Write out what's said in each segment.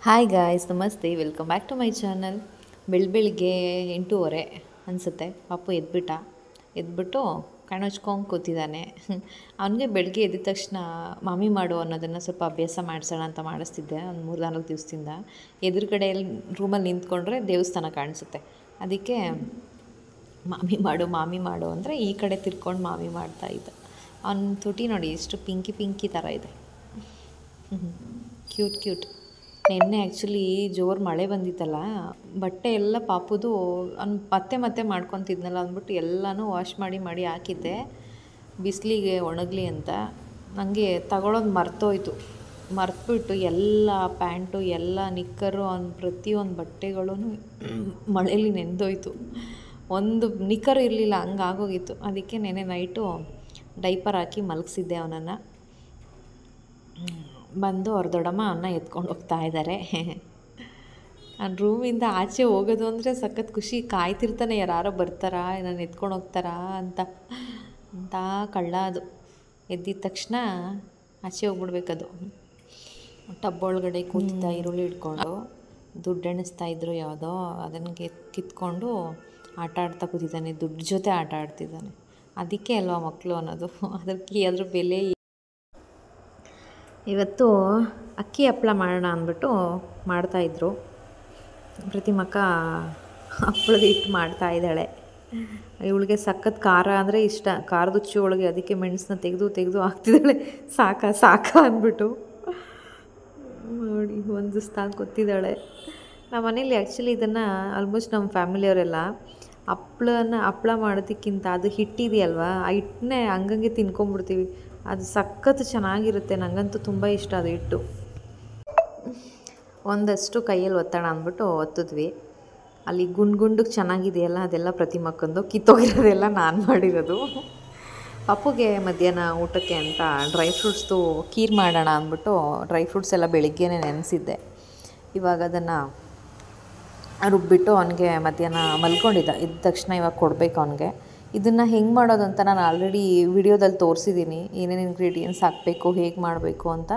Hi guys, ನಮಸ್ತೆ. Welcome back to my channel. ಬೆಳಿಗ್ಗೆ 8:30 ಅನಿಸುತ್ತೆ. ಪಾಪು ಎದ್ಬಿಟ್ಟು ಕಣ್ಣುಚ್ಕೊಂಡು ಕೂತಿದ್ದಾನೆ. ಅವನಿಗೆ ಬೆಳಗ್ಗೆ ಎದ್ದ ತಕ್ಷಣ ಮಾಮಿ ಮಾಡು ಅನ್ನೋದನ್ನು ಸ್ವಲ್ಪ ಅಭ್ಯಾಸ ಮಾಡಿಸೋಣ ಅಂತ ಮಾಡಿಸ್ತಿದ್ದೆ ಒಂದು 3-4 ದಿವಸದಿಂದ. ಎದುರುಗಡೆಯಲ್ಲಿ ರೂಮಲ್ಲಿ ನಿಂತ್ಕೊಂಡ್ರೆ ದೇವಸ್ಥಾನ ಕಾಣಿಸುತ್ತೆ. ಅದಕ್ಕೆ ಮಾಮಿ ಮಾಡು ಅಂದರೆ ಈ ಕಡೆ ತಿರ್ಕೊಂಡು ಮಾಮಿ ಮಾಡ್ತಾಯಿದ್ದ. ಅವನ ತುಟಿ ನೋಡಿ ಎಷ್ಟು ಪಿಂಕಿ ಥರ ಇದೆ. ಕ್ಯೂಟ್. ನಿನ್ನೆ ಆ್ಯಕ್ಚುಲಿ ಜೋರು ಮಳೆ ಬಂದಿತ್ತಲ್ಲ, ಬಟ್ಟೆ ಎಲ್ಲ ಪಾಪುದು ಅವ್ನು ಮತ್ತೆ ಮಾಡ್ಕೊತಿದ್ನಲ್ಲ ಅಂದ್ಬಿಟ್ಟು ಎಲ್ಲನೂ ವಾಶ್ ಮಾಡಿ ಹಾಕಿದ್ದೆ ಬಿಸಿಲಿಗೆ ಒಣಗಲಿ ಅಂತ. ನನಗೆ ತಗೊಳ್ಳೋದು ಮರ್ತುಬಿಟ್ಟು ಎಲ್ಲ ಪ್ಯಾಂಟು ಎಲ್ಲ ನಿಕ್ಕರು ಅವ್ನ ಪ್ರತಿಯೊಂದು ಬಟ್ಟೆಗಳೂ ಮಳೇಲಿ ನೆಂದೋಯ್ತು. ಒಂದು ನಿಕ್ಕರು ಇರಲಿಲ್ಲ, ಹಂಗಾಗೋಗಿತ್ತು. ಅದಕ್ಕೆ ನೆನ್ನೆ ನೈಟು ಡೈಪರ್ ಹಾಕಿ ಮಲಗಿಸಿದ್ದೆ ಅವನನ್ನು. ಬಂದು ಅವ್ರ ದೊಡ್ಡಮ್ಮ ಅವನ್ನ ಎತ್ಕೊಂಡು ಹೋಗ್ತಾ ಇದ್ದಾರೆ. ನಾನು ರೂಮಿಂದ ಆಚೆ ಹೋಗೋದು ಅಂದರೆ ಸಖತ್ ಖುಷಿ. ಕಾಯ್ತಿರ್ತಾನೆ, ಯಾರೋ ಬರ್ತಾರಾ, ನಾನು ಎತ್ಕೊಂಡು ಹೋಗ್ತಾರಾ ಅಂತ ಕಳ್ಳ ಅದು. ಎದ್ದಿದ ತಕ್ಷಣ ಆಚೆ ಹೋಗ್ಬಿಡ್ಬೇಕದು. ಟಬ್ ಒಳಗಡೆ ಕೂತಿದ್ದ ಈರುಳ್ಳಿ ಹಿಡ್ಕೊಂಡು ದುಡ್ಡು ಎಣಿಸ್ತಾಯಿದ್ರು ಯಾವುದೋ, ಅದನ್ನು ಕಿತ್ಕೊಂಡು ಆಟ ಆಡ್ತಾ ಕೂತಿದ್ದಾನೆ. ದುಡ್ಡು ಜೊತೆ ಆಟ ಆಡ್ತಿದ್ದಾನೆ. ಅದಕ್ಕೆ ಅಲ್ವಾ ಮಕ್ಕಳು ಅನ್ನೋದು. ಅದ್ರ ಬೆಲೆ. ಇವತ್ತು ಅಕ್ಕಿ ಹಪ್ಪಳ ಮಾಡೋಣ ಅಂದ್ಬಿಟ್ಟು ಮಾಡ್ತಾಯಿದ್ರು. ಪ್ರತಿಮಕ್ಕ ಹಪ್ಪಳದ ಹಿಟ್ಟು ಮಾಡ್ತಾಯಿದ್ದಾಳೆ. ಇವಳಿಗೆ ಸಖತ್ ಖಾರ ಅಂದರೆ ಇಷ್ಟ. ಖಾರದ ಹುಚ್ಚು ಒಳಗೆ. ಅದಕ್ಕೆ ಮೆಣಸನ್ನ ತೆಗೆದು ಹಾಕ್ತಿದ್ದಾಳೆ. ಸಾಕ ಅಂದ್ಬಿಟ್ಟು ನೋಡಿ ಹೊಂದಿಸ್ತಾ ಗೊತ್ತಿದ್ದಾಳೆ. ನಮ್ಮ ಮನೇಲಿ ಆ್ಯಕ್ಚುಲಿ ಇದನ್ನು ಆಲ್ಮೋಸ್ಟ್ ನಮ್ಮ ಫ್ಯಾಮಿಲಿಯವರೆಲ್ಲ ಹಪ್ಪಳ ಮಾಡೋದಕ್ಕಿಂತ ಅದು ಹಿಟ್ಟಿದೆಯಲ್ವ, ಆ ಹಿಟ್ಟನ್ನೇ ಹಂಗಂಗೆ ತಿನ್ಕೊಂಬಿಡ್ತೀವಿ. ಅದು ಸಖತ್ ಚೆನ್ನಾಗಿರುತ್ತೆ. ನನಗಂತೂ ತುಂಬ ಇಷ್ಟ ಅದು ಹಿಟ್ಟು. ಒಂದಷ್ಟು ಕೈಯಲ್ಲಿ ಒತ್ತೋಣ ಅಂದ್ಬಿಟ್ಟು ಒತ್ತಿದ್ವಿ. ಅಲ್ಲಿ ಗುಂಡಿಗೆ ಚೆನ್ನಾಗಿದೆಯಲ್ಲ, ಅದೆಲ್ಲ ಪ್ರತಿಮಕ್ಕಂದು. ಕಿತ್ತೋಗಿರೋದೆಲ್ಲ ನಾನು ಮಾಡಿರೋದು. ಪಪ್ಪುಗೆ ಮಧ್ಯಾಹ್ನ ಊಟಕ್ಕೆ ಅಂತ ಡ್ರೈ ಫ್ರೂಟ್ಸ್ದು ಖೀರ್ ಮಾಡೋಣ ಅಂದ್ಬಿಟ್ಟು ಡ್ರೈ ಫ್ರೂಟ್ಸ್ ಎಲ್ಲ ಬೆಳಿಗ್ಗೆನೇ ನೆನೆಸಿದ್ದೆ. ಇವಾಗ ಅದನ್ನು ರುಬ್ಬಿಟ್ಟು ಅವನಿಗೆ ಮಧ್ಯಾಹ್ನ ಮಲ್ಕೊಂಡಿದ್ದ. ಇದ್ದ ತಕ್ಷಣ ಇವಾಗ ಕೊಡಬೇಕು ಅವನಿಗೆ. ಇದನ್ನು ಹೆಂಗೆ ಮಾಡೋದು ಅಂತ ನಾನು ಆಲ್ರೆಡಿ ವಿಡಿಯೋದಲ್ಲಿ ತೋರಿಸಿದ್ದೀನಿ. ಏನೇನು ಇಂಗ್ರೀಡಿಯೆಂಟ್ಸ್ ಹಾಕಬೇಕು, ಹೇಗೆ ಮಾಡಬೇಕು ಅಂತ.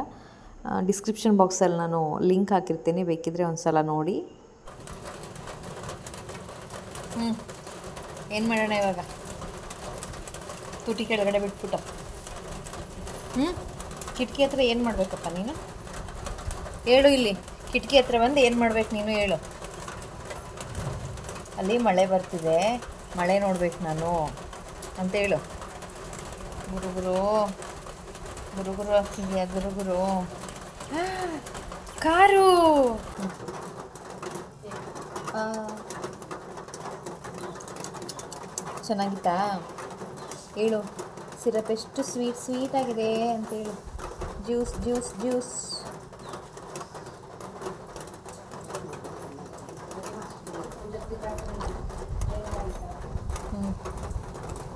ಡಿಸ್ಕ್ರಿಪ್ಷನ್ ಬಾಕ್ಸಲ್ಲಿ ನಾನು ಲಿಂಕ್ ಹಾಕಿರ್ತೀನಿ, ಬೇಕಿದ್ದರೆ ಒಂದು ಸಲ ನೋಡಿ. ಏನು ಮಾಡೋಣ ಇವಾಗ? ತುಟಿ ಕೆಳಗಡೆ ಬಿಟ್ಬಿಟ್ಟು ಕಿಟಕಿ ಹತ್ರ ಏನು ಮಾಡಬೇಕಪ್ಪ ನೀನು? ಹೇಳು. ಇಲ್ಲಿ ಕಿಟಕಿ ಹತ್ರ ಬಂದು ಏನು ಮಾಡ್ಬೇಕು ನೀನು ಹೇಳು. ಅಲ್ಲಿ ಮಳೆ ಬರ್ತಿದೆ, ಮಳೆ ನೋಡ್ಬೇಕು ನಾನು ಅಂತ ಹೇಳು. ಗುರುಗುರು ಆಗ್ತಿದೆಯಾ? ಗುರುಗುರು ಕಾರು ಚೆನ್ನಾಗಿತ್ತಾ? ಹೇಳು. ಸಿರಪ್ ಎಷ್ಟು ಸ್ವೀಟ್ ಆಗಿದೆ ಅಂತ ಹೇಳು. ಜ್ಯೂಸ್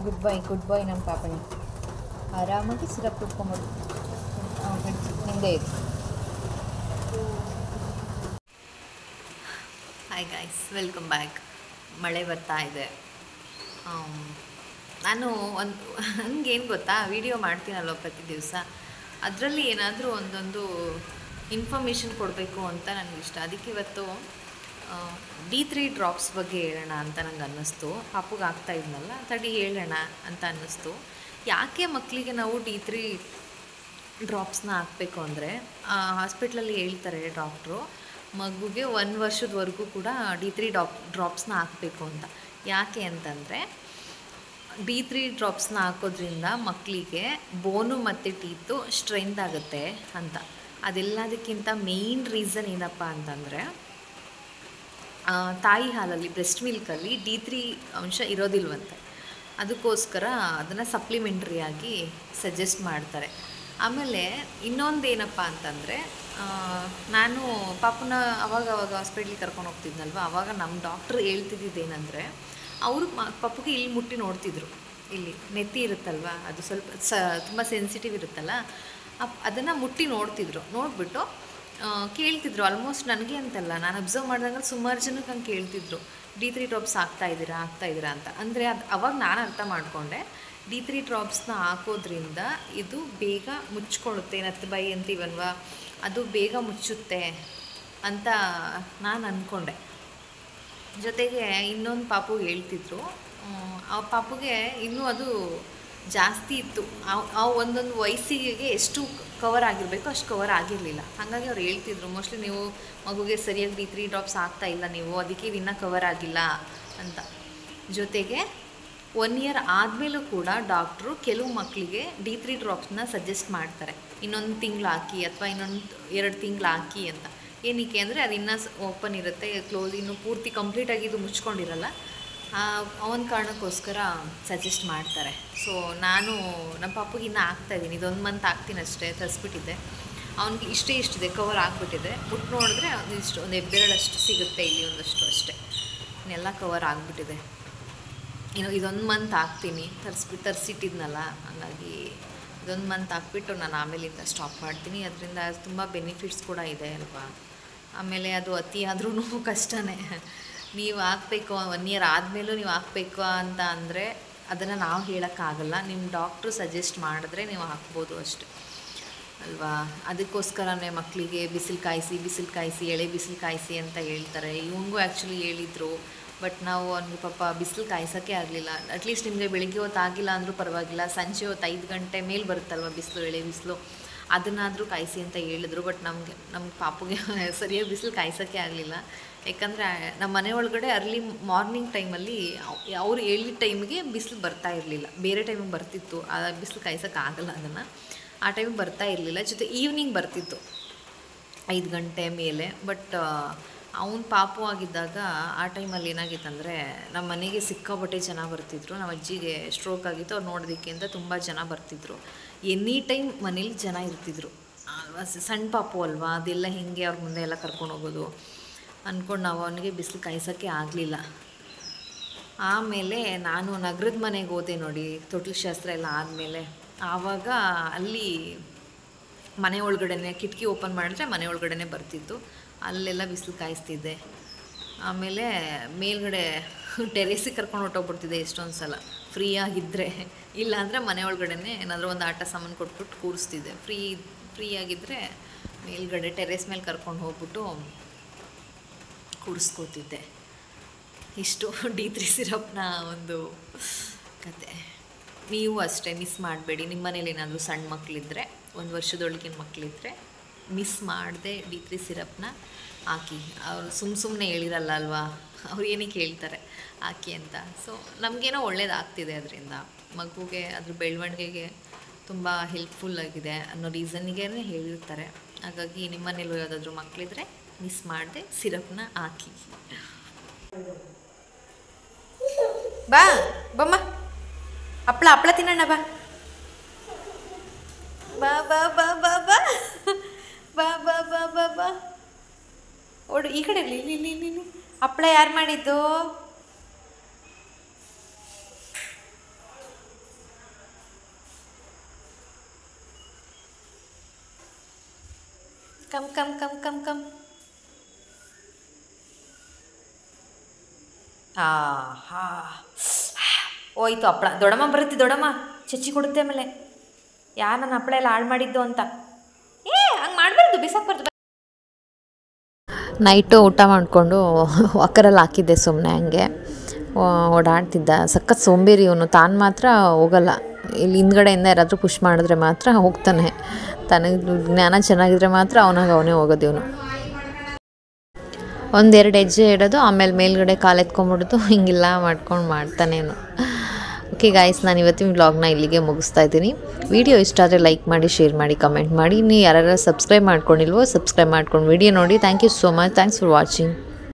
ಗುಡ್ ಬಾಯ್ ನಮ್ಮ ಪಾಪಣಿ. ಆರಾಮಾಗಿ ಸಿರಪ್ ಕುಡ್ಕೊಂಬೋದು. ನಿಂದೇ ಇದು. Hi guys, welcome back. ಮಳೆ ಬರ್ತಾ ಇದೆ. ನಾನು ನನಗೇನು ಗೊತ್ತಾ, ವಿಡಿಯೋ ಮಾಡ್ತೀನಲ್ವ ಪ್ರತಿ ದಿವಸ, ಅದರಲ್ಲಿ ಏನಾದರೂ ಒಂದೊಂದು ಇನ್ಫಾರ್ಮೇಷನ್ ಕೊಡಬೇಕು ಅಂತ ನನಗಿಷ್ಟ. ಅದಕ್ಕೆ ಇವತ್ತು D3 ಡ್ರಾಪ್ಸ್ ಬಗ್ಗೆ ಹೇಳೋಣ ಅಂತ ನಂಗೆ ಅನ್ನಿಸ್ತು. ಪಾಪುಗೆ ಆಗ್ತಾ ಇದ್ನಲ್ಲ, ತಡಿ ಹೇಳೋಣ ಅಂತ ಅನ್ನಿಸ್ತು. ಯಾಕೆ ಮಕ್ಕಳಿಗೆ ನಾವು D3 ಡ್ರಾಪ್ಸ್ನ ಹಾಕಬೇಕು ಅಂದರೆ, ಹಾಸ್ಪಿಟ್ಲಲ್ಲಿ ಹೇಳ್ತಾರೆ ಡಾಕ್ಟ್ರು, ಮಗುಗೆ 1 ವರ್ಷದವರೆಗೂ ಕೂಡ D3 ಡ್ರಾಪ್ಸ್ನ ಹಾಕಬೇಕು ಅಂತ. ಯಾಕೆ ಅಂತಂದರೆ, D3 ಡ್ರಾಪ್ಸ್ನ ಹಾಕೋದ್ರಿಂದ ಮಕ್ಕಳಿಗೆ ಬೋನು ಮತ್ತು ಟೀತು ಸ್ಟ್ರೆಂತ್ ಆಗುತ್ತೆ ಅಂತ. ಅದೆಲ್ಲದಕ್ಕಿಂತ ಮೇಯ್ನ್ ರೀಸನ್ ಏನಪ್ಪ ಅಂತಂದರೆ, ತಾಯಿ ಹಾಲಲ್ಲಿ, ಬ್ರೆಸ್ಟ್ ಮಿಲ್ಕಲ್ಲಿ D3 ಅಂಶ ಇರೋದಿಲ್ವಂತೆ. ಅದಕ್ಕೋಸ್ಕರ ಅದನ್ನು ಸಪ್ಲಿಮೆಂಟ್ರಿಯಾಗಿ ಸಜೆಸ್ಟ್ ಮಾಡ್ತಾರೆ. ಆಮೇಲೆ ಇನ್ನೊಂದು ಏನಪ್ಪ ಅಂತಂದರೆ, ನಾನು ಪಾಪನ ಅವಾಗ ಹಾಸ್ಪಿಟ್ಲಿಗೆ ಕರ್ಕೊಂಡು ಹೋಗ್ತಿದ್ನಲ್ವ, ಆವಾಗ ನಮ್ಮ ಡಾಕ್ಟ್ರು ಹೇಳ್ತಿದ್ದೇನೆಂದರೆ, ಅವರು ಪಾಪುಗೆ ಇಲ್ಲಿ ಮುಟ್ಟಿ ನೋಡ್ತಿದ್ರು. ಇಲ್ಲಿ ನೆತ್ತಿ ಇರುತ್ತಲ್ವ, ಅದು ಸ್ವಲ್ಪ ತುಂಬ ಸೆನ್ಸಿಟಿವ್ ಇರುತ್ತಲ್ಲ, ಅದನ್ನು ಮುಟ್ಟಿ ನೋಡಿಬಿಟ್ಟು ಕೇಳ್ತಿದ್ರು. ಆಲ್ಮೋಸ್ಟ್ ನನಗೆ ಅಂತಲ್ಲ, ನಾನು ಅಬ್ಸರ್ವ್ ಮಾಡಿದಾಗ ಸುಮಾರು ಜನಕ್ಕೆ ಹಂಗೆ ಕೇಳ್ತಿದ್ರು, D3 ಡ್ರಾಪ್ಸ್ ಹಾಕ್ತಾ ಇದ್ದೀರಾ ಅಂತ. ಅಂದರೆ ಅವಾಗ ನಾನು ಅರ್ಥ ಮಾಡಿಕೊಂಡೆ, D3 ಡ್ರಾಪ್ಸ್ನ ಹಾಕೋದ್ರಿಂದ ಇದು ಬೇಗ ಮುಚ್ಕೊಳ್ಳುತ್ತೆ. ನತ್ತು ಬಾಯಿ ಅಂತೀವಲ್ವ, ಅದು ಬೇಗ ಮುಚ್ಚುತ್ತೆ ಅಂತ ನಾನು ಅಂದ್ಕೊಂಡೆ. ಜೊತೆಗೆ ಇನ್ನೊಂದು ಪಾಪುಗೆ ಹೇಳ್ತಿದ್ರು, ಆ ಪಾಪುಗೆ ಇನ್ನೂ ಅದು ಜಾಸ್ತಿ ಇತ್ತು. ಆ ಒಂದೊಂದು ವಯಸ್ಸಿಗೆ ಎಷ್ಟು ಕವರ್ ಆಗಿರಬೇಕು ಅಷ್ಟು ಕವರ್ ಆಗಿರಲಿಲ್ಲ. ಹಾಗಾಗಿ ಅವ್ರು ಹೇಳ್ತಿದ್ರು, ಮೋಸ್ಟ್ಲಿ ನೀವು ಮಗುಗೆ ಸರಿಯಾಗಿ D3 ಡ್ರಾಪ್ಸ್ ಆಗ್ತಾ ಇಲ್ಲ, ನೀವು ಅದಕ್ಕೆ ಇನ್ನೂ ಕವರ್ ಆಗಿಲ್ಲ ಅಂತ. ಜೊತೆಗೆ 1 ಇಯರ್ ಆದಮೇಲೂ ಕೂಡ ಡಾಕ್ಟ್ರು ಕೆಲವು ಮಕ್ಕಳಿಗೆ D3 ಡ್ರಾಪ್ಸ್ನ ಸಜೆಸ್ಟ್ ಮಾಡ್ತಾರೆ, ಇನ್ನೊಂದು ತಿಂಗಳು ಹಾಕಿ ಅಥವಾ ಇನ್ನೊಂದು 2 ತಿಂಗಳು ಹಾಕಿ ಅಂತ. ಏನಕ್ಕೆ ಅಂದರೆ ಅದು ಇನ್ನೂ ಓಪನ್ ಇರುತ್ತೆ, ಕ್ಲೋಸ್, ಇನ್ನೂ ಪೂರ್ತಿ ಕಂಪ್ಲೀಟಾಗಿ ಇದು ಮುಚ್ಕೊಂಡಿರಲ್ಲ. ಒಂದು ಕಾರಣಕ್ಕೋಸ್ಕರ ಸಜೆಸ್ಟ್ ಮಾಡ್ತಾರೆ. ಸೊ ನಾನು ನಮ್ಮ ಪಾಪುಗೆ ಇನ್ನೂ ಆಗ್ತಾಯಿದ್ದೀನಿ, ಇದು 1 ಮಂತ್ ಆಗ್ತೀನಿ ಅಷ್ಟೇ. ತರಿಸ್ಬಿಟ್ಟಿದ್ದೆ, ಅವ್ನಿಗೆ ಇಷ್ಟಿದೆ ಕವರ್ ಆಗಿಬಿಟ್ಟಿದೆ. ಮುಟ್ಟು ನೋಡಿದ್ರೆ ಇಷ್ಟು ಒಂದು ಹೆಬ್ಬೆರಳಷ್ಟು ಸಿಗುತ್ತೆ, ಇಲ್ಲಿ ಒಂದಷ್ಟು ಅಷ್ಟೇ, ಇನ್ನೆಲ್ಲ ಕವರ್ ಆಗಿಬಿಟ್ಟಿದೆ. ಇನ್ನು ಇದೊಂದು ಮಂತ್ ಹಾಕ್ತೀನಿ, ತರಿಸಿಟ್ಟಿದ್ನಲ್ಲ, ಹಾಗಾಗಿ ಇದೊಂದು ಮಂತ್ ಹಾಕ್ಬಿಟ್ಟು ನಾನು ಆಮೇಲಿಂದ ಸ್ಟಾಪ್ ಮಾಡ್ತೀನಿ. ಅದರಿಂದ ತುಂಬ ಬೆನಿಫಿಟ್ಸ್ ಕೂಡ ಇದೆ ಅಲ್ವಾ. ಆಮೇಲೆ ಅದು ಅತಿ ಆದ್ರೂ ಕಷ್ಟನೇ. ನೀವು ಹಾಕಬೇಕು 1 ಇಯರ್ ಆದಮೇಲೂ ನೀವು ಹಾಕಬೇಕು ಅಂತ ಅಂದರೆ ಅದನ್ನು ನಾವು ಹೇಳೋಕ್ಕಾಗಲ್ಲ. ನಿಮ್ಮ ಡಾಕ್ಟ್ರು ಸಜೆಸ್ಟ್ ಮಾಡಿದ್ರೆ ನೀವು ಹಾಕ್ಬೋದು ಅಷ್ಟೆ ಅಲ್ವಾ. ಅದಕ್ಕೋಸ್ಕರನೇ ಮಕ್ಕಳಿಗೆ ಬಿಸಿಲು ಕಾಯಿಸಿ ಎಳೆ ಬಿಸಿಲು ಕಾಯಿಸಿ ಅಂತ ಹೇಳ್ತಾರೆ. ಇವಂಗೂ ಆ್ಯಕ್ಚುಲಿ ಹೇಳಿದರು, ಬಟ್ ನಾವು ಅವ್ನಿಗೆ ಪಾಪ ಬಿಸಿಲು ಕಾಯಿಸೋಕ್ಕೆ ಆಗಲಿಲ್ಲ. ಅಟ್ಲೀಸ್ಟ್ ನಿಮಗೆ ಬೆಳಿಗ್ಗೆ ಹೊತ್ತು ಆಗಿಲ್ಲ ಅಂದರೂ ಪರವಾಗಿಲ್ಲ, ಸಂಜೆ ಹೊತ್ತು 5 ಗಂಟೆ ಮೇಲೆ ಬರುತ್ತಲ್ವ ಬಿಸಿಲು, ಎಳೆ ಬಿಸಿಲು, ಅದನ್ನಾದರೂ ಕಾಯಿಸಿ ಅಂತ ಹೇಳಿದ್ರು. ಬಟ್ ನಮ್ಮ ಪಾಪುಗೆ ಸರಿಯಾಗಿ ಬಿಸಿಲು ಕಾಯಿಸೋಕ್ಕೆ ಆಗಲಿಲ್ಲ. ಯಾಕಂದರೆ ನಮ್ಮ ಮನೆ ಒಳಗಡೆ ಅರ್ಲಿ ಮಾರ್ನಿಂಗ್ ಟೈಮಲ್ಲಿ ಅವ್ರು ಹೇಳಿದ ಟೈಮಿಗೆ ಬಿಸಿಲು ಬರ್ತಾ ಇರಲಿಲ್ಲ. ಬೇರೆ ಟೈಮಿಗೆ ಬರ್ತಿತ್ತು, ಆ ಬಿಸಿಲು ಕಾಯಿಸೋಕ್ಕಾಗಲ್ಲ, ಅದನ್ನು ಆ ಟೈಮಿಗೆ ಬರ್ತಾ ಇರಲಿಲ್ಲ. ಜೊತೆ ಈವ್ನಿಂಗ್ ಬರ್ತಿತ್ತು 5 ಗಂಟೆ ಮೇಲೆ. ಬಟ್ ಅವನು ಪಾಪು ಆಗಿದ್ದಾಗ ಆ ಟೈಮಲ್ಲಿ ಏನಾಗಿತ್ತಂದರೆ ನಮ್ಮ ಮನೆಗೆ ಸಿಕ್ಕಾಪಟ್ಟೆ ಜನ ಬರ್ತಿದ್ರು. ನಮ್ಮ ಅಜ್ಜಿಗೆ ಸ್ಟ್ರೋಕ್ ಆಗಿತ್ತು, ಅವ್ರು ನೋಡೋದಕ್ಕೆ ಅಂತ ತುಂಬ ಜನ ಬರ್ತಿದ್ರು. ಎನಿ ಟೈಮ್ ಮನೇಲಿ ಜನ ಇರ್ತಿದ್ರು ಅಲ್ವಾ. ಸಣ್ಣ ಪಾಪು ಅಲ್ವಾ, ಅದೆಲ್ಲ ಹಿಂಗೆ ಅವ್ರ ಮುಂದೆ ಎಲ್ಲ ಕರ್ಕೊಂಡು ಹೋಗೋದು ಅಂದ್ಕೊಂಡು ನಾವು ಅವನಿಗೆ ಬಿಸಿಲು ಕಾಯಿಸೋಕ್ಕೆ ಆಗಲಿಲ್ಲ. ಆಮೇಲೆ ನಾನು ನಗರದ ಮನೆಗೆ ಹೋದೆ ನೋಡಿ, ತೊಟ್ಲು ಶಾಸ್ತ್ರ ಎಲ್ಲ ಆದಮೇಲೆ. ಆವಾಗ ಅಲ್ಲಿ ಮನೆ ಒಳಗಡೆ ಕಿಟಕಿ ಓಪನ್ ಮಾಡಿದ್ರೆ ಮನೆ ಒಳಗಡೆ ಬರ್ತಿತ್ತು, ಅಲ್ಲೆಲ್ಲ ಬಿಸಿಲು ಕಾಯಿಸ್ತಿದ್ದೆ. ಆಮೇಲೆ ಮೇಲ್ಗಡೆ ಟೆರೇಸಿಗೆ ಕರ್ಕೊಂಡು ಹೊಟ್ಟೋಗ್ಬಿಡ್ತಿದ್ದೆ ಎಷ್ಟೊಂದು ಸಲ ಫ್ರೀಯಾಗಿದ್ದರೆ. ಇಲ್ಲಾಂದರೆ ಮನೆ ಒಳಗಡೆ ಏನಾದರೂ ಒಂದು ಆಟ ಸಾಮಾನು ಕೊಟ್ಬಿಟ್ಟು ಕೂರಿಸ್ತಿದ್ದೆ. ಫ್ರೀಯಾಗಿದ್ದರೆ ಮೇಲ್ಗಡೆ ಟೆರೇಸ್ ಮೇಲೆ ಕರ್ಕೊಂಡು ಹೋಗ್ಬಿಟ್ಟು ಕೂರಿಸ್ಕೋತಿದ್ದೆ. ಇಷ್ಟು D3 ಸಿರಪ್ನ ಒಂದು ಕತೆ. ನೀವು ಅಷ್ಟೇ ಮಿಸ್ ಮಾಡಬೇಡಿ. ನಿಮ್ಮ ಮನೇಲಿ ಏನಾದರೂ ಸಣ್ಣ ಮಕ್ಕಳಿದ್ದರೆ, 1 ವರ್ಷದೊಳಗಿನ ಮಕ್ಕಳಿದ್ದರೆ ಮಿಸ್ ಮಾಡದೆ D3 ಸಿರಪ್ನ ಹಾಕಿ. ಅವರು ಸುಮ್ಮನೆ ಹೇಳಿರಲ್ಲ ಅಲ್ವಾ, ಅವ್ರು ಏನಕ್ಕೆ ಹೇಳ್ತಾರೆ ಹಾಕಿ ಅಂತ. ಸೊ ನಮಗೇನೋ ಒಳ್ಳೇದಾಗ್ತಿದೆ ಅದರಿಂದ, ಮಗುಗೆ ಅದ್ರ ಬೆಳವಣಿಗೆಗೆ ತುಂಬ ಹೆಲ್ಪ್ಫುಲ್ ಆಗಿದೆ ಅನ್ನೋ ರೀಸನ್ನಿಗೆ ಹೇಳಿರ್ತಾರೆ. ಹಾಗಾಗಿ ನಿಮ್ಮ ಮನೇಲೂ ಯಾವುದಾದ್ರೂ ಮಕ್ಕಳಿದ್ರೆ ಮಿಸ್ ಮಾಡದೆ ಸಿರಪ್ನ ಹಾಕಿ. ಬಮ್ಮ ಹಪ್ಪಳ ತಿನ್ನೋಣ, ಬಾ ಬಾ ಬಾ ಬಾ ಬಾ ಬಾ ಬಾ ಬಾ ಬಾ ಬಾ ಬಾ ಓಡು ಈ ಕಡೆ. ಇಲ್ಲಿ ಹಪ್ಪಳ ಯಾರು ಮಾಡಿದ್ದು? Come come come come come. ಹಾ ಹೋಯ್ತು ಹಪ್ಪಳ. ದೊಡ್ಡಮ್ಮ ಬರುತ್ತೆ, ದೊಡ್ಡಮ್ಮ ಚಚ್ಚಿ ಕೊಡುತ್ತೆ ಆಮೇಲೆ ಯಾರು ನನ್ನ ಹಪ್ಪಳ ಎಲ್ಲ ಹಾಳು ಮಾಡಿದ್ದು ಅಂತ. ಹಂಗೆ ಮಾಡಬಾರ್ದು, ಬಿಸಾಕ್ಬಾರ್ದು. ನೈಟು ಊಟ ಮಾಡಿಕೊಂಡು ವಾಕರಲ್ಲಿ ಹಾಕಿದ್ದೆ, ಸುಮ್ಮನೆ ಹಂಗೆ ಓಡಾಡ್ತಿದ್ದ. ಸಖತ್ ಸೋಂಬೇರಿ ಇವನು, ತಾನು ಮಾತ್ರ ಹೋಗಲ್ಲ. ಇಲ್ಲಿ ಹಿಂದ್ಗಡೆಯಿಂದ ಯಾರಾದರೂ ಪುಷ್ ಮಾಡಿದ್ರೆ ಮಾತ್ರ ಹೋಗ್ತಾನೆ. ತನಗೆ ಜ್ಞಾನ ಚೆನ್ನಾಗಿದ್ರೆ ಮಾತ್ರ ಅವನೇ ಹೋಗೋದು ಇವನು. 1-2 ಹೆಜ್ಜೆ ಇಡೋದು, ಆಮೇಲೆ ಮೇಲ್ಗಡೆ ಕಾಲೆತ್ಕೊಂಡ್ಬಿಡೋದು, ಹಿಂಗೆಲ್ಲ ಮಾಡ್ತಾನೇನು. ಓಕೆ ಗಾಯ್ಸ್, ನಾನು ಇವತ್ತಿನ ವ್ಲಾಗ್ನ ಇಲ್ಲಿಗೆ ಮುಗಿಸ್ತಾ ಇದ್ದೀನಿ. ವಿಡಿಯೋ ಇಷ್ಟ ಆದರೆ ಲೈಕ್ ಮಾಡಿ, ಶೇರ್ ಮಾಡಿ, ಕಮೆಂಟ್ ಮಾಡಿ. ನೀವು ಯಾರ್ಯಾರು ಸಬ್ಸ್ಕ್ರೈಬ್ ಮಾಡ್ಕೊಂಡಿಲ್ವೋ ಸಬ್ಸ್ಕ್ರೈಬ್ ಮಾಡ್ಕೊಂಡು ವಿಡಿಯೋ ನೋಡಿ. Thank you so much. Thanks for watching.